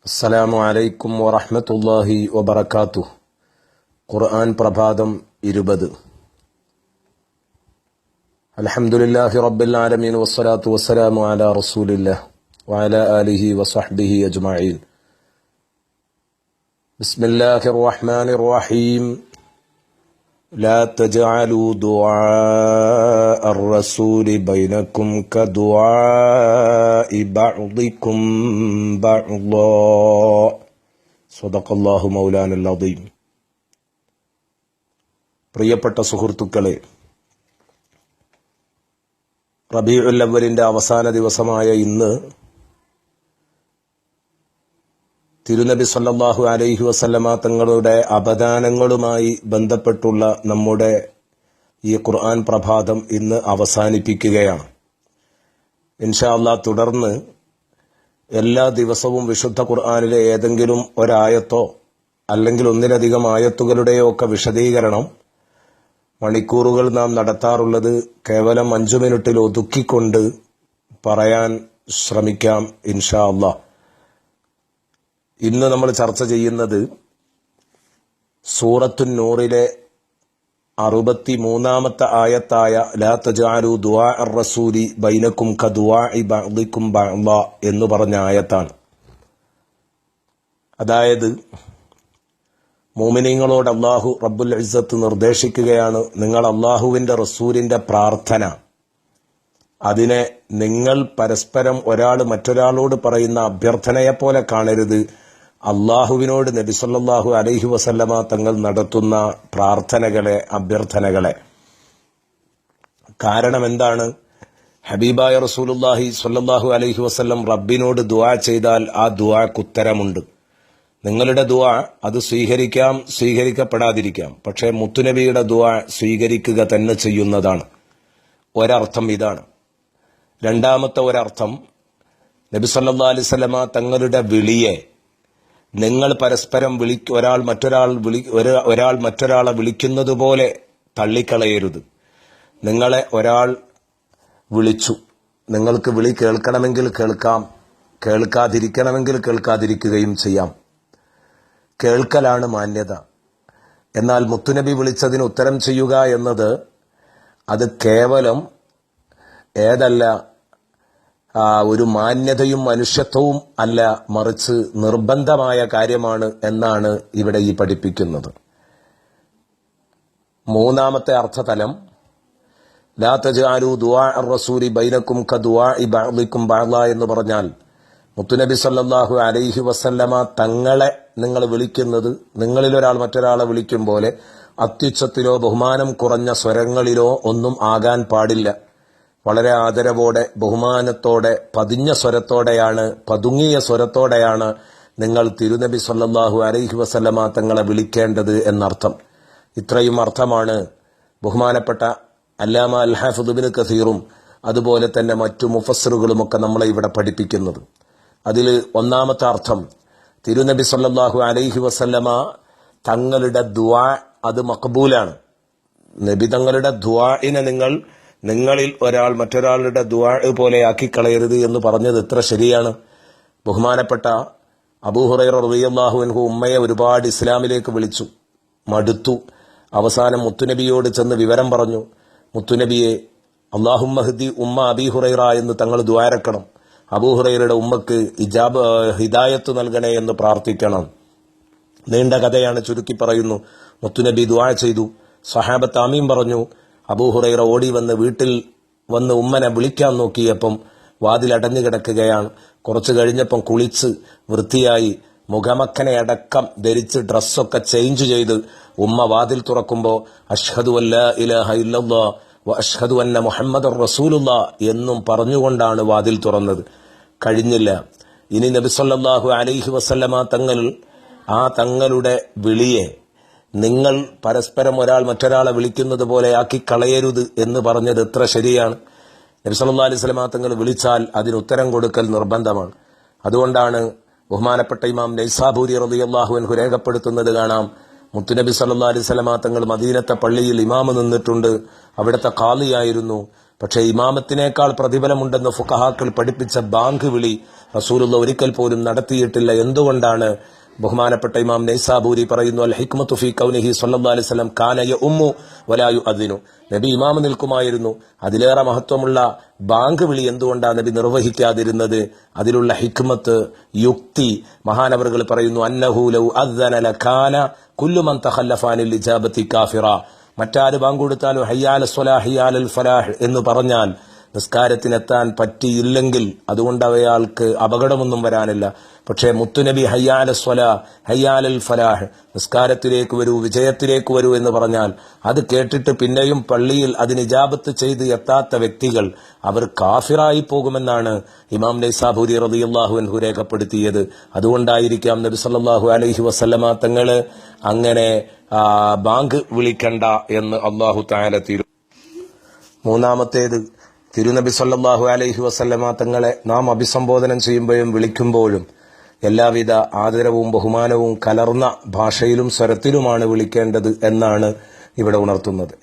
അസ്സലാമു അലൈക്കും വറഹ്മത്തുള്ളാഹി വബറകാതുഹു. ഖുർആൻ പ്രഭാതം 20. അൽഹംദുലില്ലാഹി റബ്ബിൽ ആലമീൻ വസ്സലാത്തു വസ്സലാമു അലാ റസൂലില്ലാഹ് വഅലാ ആലിഹി വസഹ്ബിഹി അജ്മഈൻ. ബിസ്മില്ലാഹിർ റഹ്മാനിർ റഹീം. ലാ തജ്അലൂ ദുആഅർ റസൂലി ബൈനക്കും കദുആഇ ബഅദികും ബഅദാ. സ്വദഖല്ലാഹു മൗലാനൽ അദീം. പ്രിയപ്പെട്ട സുഹൃത്തുക്കളെ, റബീഉൽ അവ്വലിന്റെ അവസാന ദിവസമായ ഇന്ന് തിരുനബി സല്ലല്ലാഹു അലൈഹി വസല്ലമ തങ്ങളുടെ അപദാനങ്ങളുമായി ബന്ധപ്പെട്ടുള്ള നമ്മുടെ ഈ ഖുർആൻ പ്രഭാതം ഇന്ന് അവസാനിപ്പിക്കുകയാണ്. ഇൻഷാ അല്ലാഹ് തുടർന്ന് എല്ലാ ദിവസവും വിശുദ്ധ ഖുർആനിലെ ഏതെങ്കിലും ഒരായത്തോ അല്ലെങ്കിൽ ഒന്നിലധികം ആയത്തുകളുടെയോ ഒക്കെ വിശദീകരണം മണിക്കൂറുകൾ നാം നടത്താറുള്ളത് കേവലം 5 മിനിറ്റിൽ ഒതുക്കിക്കൊണ്ട് പറയാൻ ശ്രമിക്കാം ഇൻഷാ അല്ലാഹ്. ഇന്ന് നമ്മൾ ചർച്ച ചെയ്യുന്നത് സൂറത്തുൻ നൂറിലെ 63-ാമത്തെ ആയത്തായ ലാ തജ്അലൂ ദുആഅർ റസൂലി ബൈനക്കും കദുആഇ ബഅദികും ബഅദാ എന്ന് പറഞ്ഞ ആയത്താണ്. അതായത് മുഅ്മിനീങ്ങളോട് അല്ലാഹു റബ്ബുൽ ഇസ്സത്ത് നിർദ്ദേശിക്കുകയാണ്, നിങ്ങൾ അല്ലാഹുവിന്റെ റസൂലിന്റെ പ്രാർത്ഥന അതിനെ നിങ്ങൾ പരസ്പരം ഒരാൾ മറ്റൊരാളോട് പറയുന്ന അഭ്യർത്ഥനയെപ്പോലെ കാണരുത്. അള്ളാഹുവിനോട് നബി സല്ലല്ലാഹു അലൈഹി വസല്ലമ തങ്ങൾ നടത്തുന്ന പ്രാർത്ഥനകളെ, അഭ്യർത്ഥനകളെ. കാരണം എന്താണ്? ഹബീബായ റസൂലുള്ളാഹി സ്വല്ലല്ലാഹു അലൈഹി വസല്ലം റബ്ബിനോട് ദുആ ചെയ്താൽ ആ ദുആക്ക് ഉത്തരമുണ്ട്. നിങ്ങളുടെ ദുആ അത് സ്വീകരിക്കാം, സ്വീകരിക്കപ്പെടാതിരിക്കാം. പക്ഷേ മുത്തുനബിയുടെ ദുആ സ്വീകരിക്കുക തന്നെ ചെയ്യുന്നതാണ്. ഒരർത്ഥം ഇതാണ്. രണ്ടാമത്തെ ഒരർത്ഥം, നബി സല്ലല്ലാഹു അലൈഹി വസല്ലമ തങ്ങളുടെ വിളിയെ നിങ്ങൾ പരസ്പരം ഒരാൾ മറ്റൊരാളെ വിളിക്കുന്നത് പോലെ തള്ളിക്കളയരുത്. നിങ്ങളെ ഒരാൾ വിളിച്ചു, നിങ്ങൾക്ക് വിളി കേൾക്കണമെങ്കിൽ കേൾക്കാം, കേൾക്കാതിരിക്കണമെങ്കിൽ കേൾക്കാതിരിക്കുകയും ചെയ്യാം. കേൾക്കലാണ് മാന്യത. എന്നാൽ മുത്തുനബി വിളിച്ചതിന് ഉത്തരം ചെയ്യുക എന്നത് അത് കേവലം ഒരു മാന്യതയും മനുഷ്യത്വവും അല്ല, മറിച്ച് നിർബന്ധമായ കാര്യമാണ് എന്നാണ് ഇവിടെ ഈ പഠിപ്പിക്കുന്നത്. മൂന്നാമത്തെ അർത്ഥതലം, ലാ തജ്അലൂ ദുആഅർ റസൂലി ബൈനക്കും കദുആഇ ബഅദികും ബഅദാ എന്ന് പറഞ്ഞാൽ മുത്തുനബി സല്ലല്ലാഹു അലൈഹി വസല്ലമ തങ്ങളെ നിങ്ങൾ വിളിക്കുന്നത് നിങ്ങളിൽ ഒരാൾ മറ്റൊരാളെ വിളിക്കും പോലെ അത്യുച്ചത്തിലോ ബഹുമാനം കുറഞ്ഞ സ്വരങ്ങളിലോ ഒന്നും ആകാൻ പാടില്ല. വളരെ ആദരവോടെ, ബഹുമാനത്തോടെ, പതുങ്ങിയ സ്വരത്തോടെയാണ് നിങ്ങൾ തിരുനബി സല്ലല്ലാഹു അലൈഹി വസല്ലമ തങ്ങളെ വിളിക്കേണ്ടത് എന്നർത്ഥം. ഇത്രയും അർത്ഥമാണ് ബഹുമാനപ്പെട്ട അല്ലാമ അൽ ഹാഫിദ് ഇബ്നു കസീറും അതുപോലെ തന്നെ മറ്റു മുഫസ്സിറുകളുമൊക്കെ നമ്മളെ ഇവിടെ പഠിപ്പിക്കുന്നത്. അതിൽ ഒന്നാമത്തെ അർത്ഥം, തിരുനബി സല്ലല്ലാഹു അലൈഹി വസല്ലമ തങ്ങളുടെ ദുആ അത് മഖബൂലാണ്. നബി തങ്ങളുടെ ദുആഇനെ നിങ്ങളിൽ ഒരാൾ മറ്റൊരാളുടെ ദുആ പോലെ ആക്കിക്കളയരുത് എന്ന് പറഞ്ഞത് എത്ര ശരിയാണ്. ബഹുമാനപ്പെട്ട അബൂ ഹുറൈറ റളിയല്ലാഹു അൻഹു ഉമ്മയെ ഒരുപാട് ഇസ്ലാമിലേക്ക് വിളിച്ചു, മടുത്തു. അവസാനം മുത്തുനബിയോട് ചെന്ന് വിവരം പറഞ്ഞു, മുത്തുനബിയെ അല്ലാഹുമ്മ ഹ്ദി ഉമ്മ അബീ ഹുറൈറ എന്ന് തങ്ങൾ ദുആരക്കണം, അബൂ ഹുറൈറയുടെ ഉമ്മക്ക് ഹിദായത്ത് നൽകണേ എന്ന് പ്രാർത്ഥിക്കണം. നീണ്ട കഥയാണ്, ചുരുക്കി പറയുന്നു. മുത്തുനബി ദുആ ചെയ്തു, സഹാബത്ത് ആമീൻ പറഞ്ഞു. അബൂ ഹുറൈറ ഓടി വന്ന് വീട്ടിൽ വന്ന് ഉമ്മനെ വിളിക്കാൻ നോക്കിയപ്പം വാതിൽ അടഞ്ഞു കിടക്കുകയാണ്. കുറച്ചു കഴിഞ്ഞപ്പം കുളിച്ച് വൃത്തിയായി മുഖമക്കനെ അടക്കം ധരിച്ച് ഡ്രസ്സൊക്കെ ചേഞ്ച് ചെയ്ത് ഉമ്മ വാതിൽ തുറക്കുമ്പോൾ അഷ്ഹദു അല്ലാ ഇലാഹ ഇല്ലല്ലാഹ് വ അഷ്ഹദു അന്ന മുഹമ്മദുർ റസൂലുള്ളാഹ് എന്നും പറഞ്ഞുകൊണ്ടാണ് വാതിൽ തുറന്നത്. കഴിഞ്ഞില്ല. ഇനി നബി സല്ലല്ലാഹു അലൈഹി വസല്ലമ തങ്ങളുടെ വിളിയെ നിങ്ങൾ പരസ്പരം ഒരാൾ മറ്റൊരാളെ വിളിക്കുന്നത് പോലെ ആക്കി കളയരുത് എന്ന് പറഞ്ഞത് എത്ര ശരിയാണ്. നബി സല്ലല്ലാഹു അലൈഹി വസല്ലമ തങ്ങൾ വിളിച്ചാൽ അതിന് ഉത്തരം കൊടുക്കൽ നിർബന്ധമാണ്. അതുകൊണ്ടാണ് ബഹുമാനപ്പെട്ട ഇമാം നൈസാബൂരി റളിയല്ലാഹു അൻഹു രേഖപ്പെടുത്തുന്നത് കാണാം, മുത്തുനബി സല്ലല്ലാഹു അലൈഹി വസല്ലമ തങ്ങൾ മദീനത്തെ പള്ളിയിൽ ഇമാമ് നിന്നിട്ടുണ്ട്, അവിടുത്തെ ഖാളിയായിരുന്നു. പക്ഷേ ഇമാമത്തിനേക്കാൾ പ്രതിഫലമുണ്ടെന്ന് ഫുഖഹാക്കൾ പഠിപ്പിച്ച ബാങ്ക് വിളി റസൂലുള്ള ഒരിക്കൽ പോലും നടത്തിയിട്ടില്ല. എന്തുകൊണ്ടാണ്? ബഹുമാനപ്പെട്ട ഇമാം നൈസാബൂരി പറയുന്നു, അൽ ഹിക്മത്തു ഫീ കൗനിഹി സ്വല്ലല്ലാഹു അലൈഹി വസല്ലം കാന യഉമ്മു വലാ യുഅദ്ദിനു. നബി ഇമാമ നിൽക്കുമായിരുന്നു. അതിലേറെ മഹത്വമുള്ള ബാങ്ക് വിളി എന്തുകൊണ്ടാണ് നബി നിർവഹിക്കാതിരുന്നത്? അതിലുള്ള ഹിക്മത്ത്, യുക്തി മഹാനവറുകൾ പറയുന്നു, അന്നഹു ലൗ അദ്ദന ലകാന കുല്ലു മൻ തഖല്ലഫ അനിൽ ഇജാബത്തി കാഫിറ. മറ്റാര് ബാങ്ക് കൊടുത്താലും ഹയ്യാല സ്വലാഹ് ഹയ്യാലൽ ഫലാഹ് എന്ന് പറഞ്ഞാൽ നിസ്കാരത്തിനെത്താൻ പറ്റിയില്ലെങ്കിൽ അതുകൊണ്ട് അയാൾക്ക് അപകടമൊന്നും വരാനില്ല. പക്ഷേ മുത്തുനബി ഹയ്യാല സ്വലാ ഹയ്യാലൽ ഫലാഹ്, നിസ്കാരത്തിലേക്ക് വരൂ, വിജയത്തിലേക്ക് വരൂ എന്ന് പറഞ്ഞാൽ അത് കേട്ടിട്ട് പിന്നെയും പള്ളിയിൽ അതിന് ഇജാബത്ത് ചെയ്ത് എത്താത്ത വ്യക്തികൾ അവർ കാഫിറായി പോകുമെന്നാണ് ഇമാം നൈസാബൂരി റളിയല്ലാഹു അൻഹു രേഖപ്പെടുത്തിയത്. അതുകൊണ്ടായിരിക്കാം നബി സല്ലല്ലാഹു അലൈഹി വസല്ലമ തങ്ങള് അങ്ങനെ ബാങ്ക് വിളിക്കണ്ട എന്ന് അല്ലാഹു തആല മൂന്നാമത്തേത്, തിരുനബി സല്ലല്ലാഹു അലൈഹി വസല്ലമ തങ്ങളെ നാം അഭിസംബോധനം ചെയ്യുമ്പോഴും വിളിക്കുമ്പോഴും എല്ലാവിധ ആദരവും ബഹുമാനവും കലർന്ന ഭാഷയിലും സ്വരത്തിലുമാണ് വിളിക്കേണ്ടത് എന്നാണ് ഇവിടെ ഉണർത്തുന്നത്.